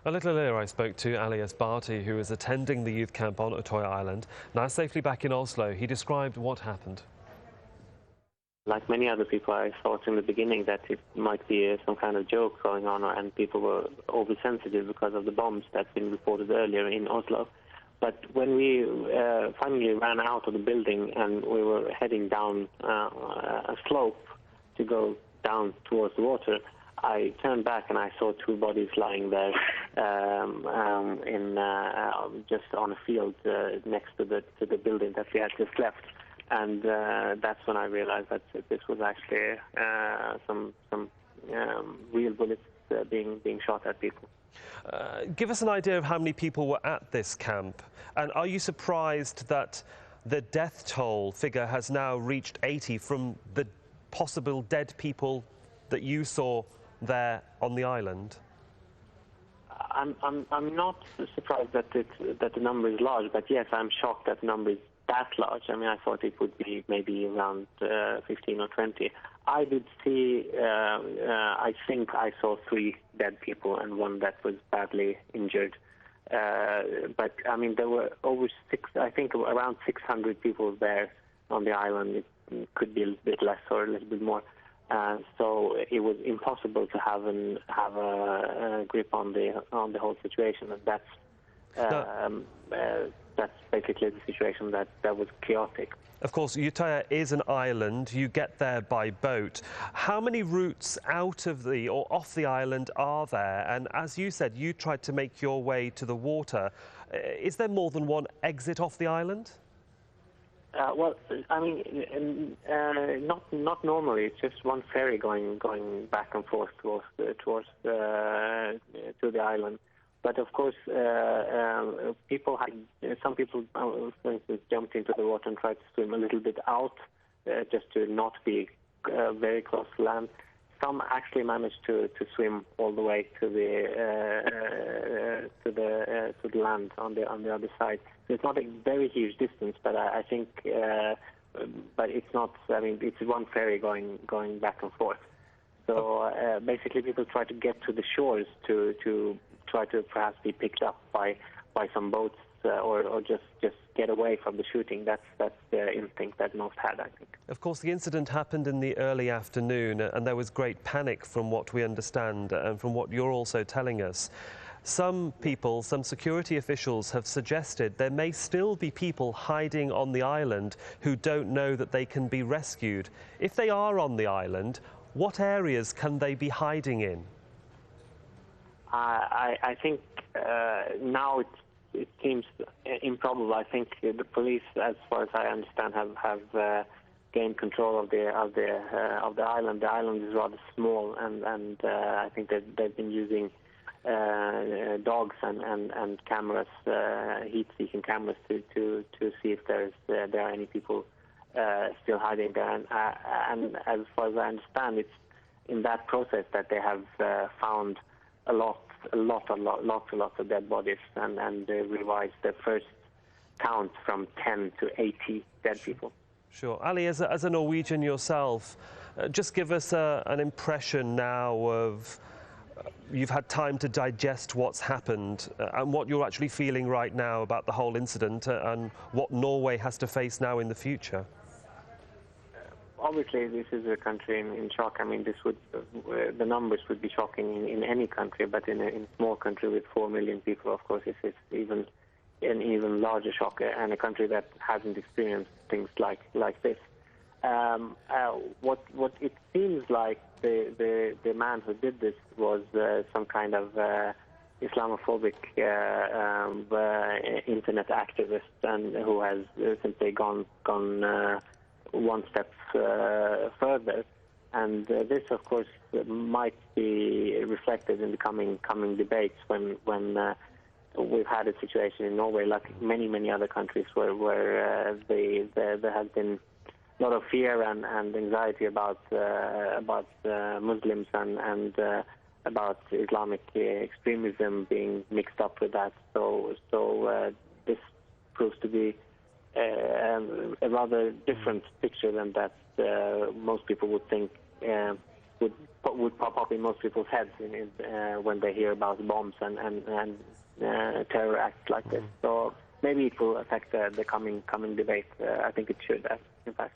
A little earlier I spoke to Ali Esbati, who was attending the youth camp on Utøya Island. Now safely back in Oslo, he described what happened. Like many other people, I thought in the beginning that it might be some kind of joke going on, and people were oversensitive because of the bombs that's been reported earlier in Oslo. But when we finally ran out of the building and we were heading down a slope to go down towards the water, I turned back and I saw two bodies lying there just on a field next to the building that we had just left. And that's when I realized that this was actually some real bullets being shot at people. Give us an idea of how many people were at this camp, and are you surprised that the death toll figure has now reached 80 from the possible dead people that you saw there on the island? I'm not surprised that the number is large, but yes, I'm shocked that the number is that large. I mean, I thought it would be maybe around 15 or 20. I did see, I think I saw 3 dead people and one that was badly injured. But I mean, there were around 600 people there on the island. It could be a little bit less or a little bit more. So it was impossible to have a grip on the whole situation, and that's basically the situation that was chaotic. Of course, Utøya is an island. You get there by boat. How many routes out of or off the island are there? And as you said, you tried to make your way to the water. Is there more than one exit off the island? Well, I mean, not normally. It's just one ferry going back and forth towards to the island. But of course, some people, for instance, jumped into the water and tried to swim a little bit out, just to not be very close to land. Some actually managed to swim all the way to the land on the other side. So it's not a very huge distance, but I think, but it's not. I mean, it's one ferry going back and forth. So basically, people try to get to the shores to try to perhaps be picked up by some boats or just get away from the shooting. That's the instinct that most had, I think. Of course, the incident happened in the early afternoon, and there was great panic from what we understand and from what you're also telling us. Some people, some security officials have suggested there may still be people hiding on the island who don't know that they can be rescued. If they are on the island, what areas can they be hiding in? I think now it seems improbable. I think the police, as far as I understand, have gained control of the island. The island is rather small, and I think that they've been using dogs and cameras, heat-seeking cameras, to see if there are any people still hiding there. And as far as I understand, it's in that process that they have found lots of dead bodies, and they revised the first count from 10 to 80 dead people. Sure. Ali, as a Norwegian yourself, just give us an impression now of you've had time to digest what's happened and what you're actually feeling right now about the whole incident and what Norway has to face now in the future. Obviously, this is a country in shock. I mean, the numbers would be shocking in any country, but in a small country with 4 million people, of course, it's an even larger shock, and a country that hasn't experienced things like this. What it seems like the man who did this was some kind of Islamophobic internet activist, and who has simply gone one step further, and this, of course, might be reflected in the coming debates when we've had a situation in Norway, like many other countries, where there has been a lot of fear and anxiety about Muslims and about Islamic extremism being mixed up with that. So this proves to be a rather different picture than that most people would think would pop up in most people's heads when they hear about bombs and terror acts like this. So maybe it will affect the coming debate. I think it should, in fact.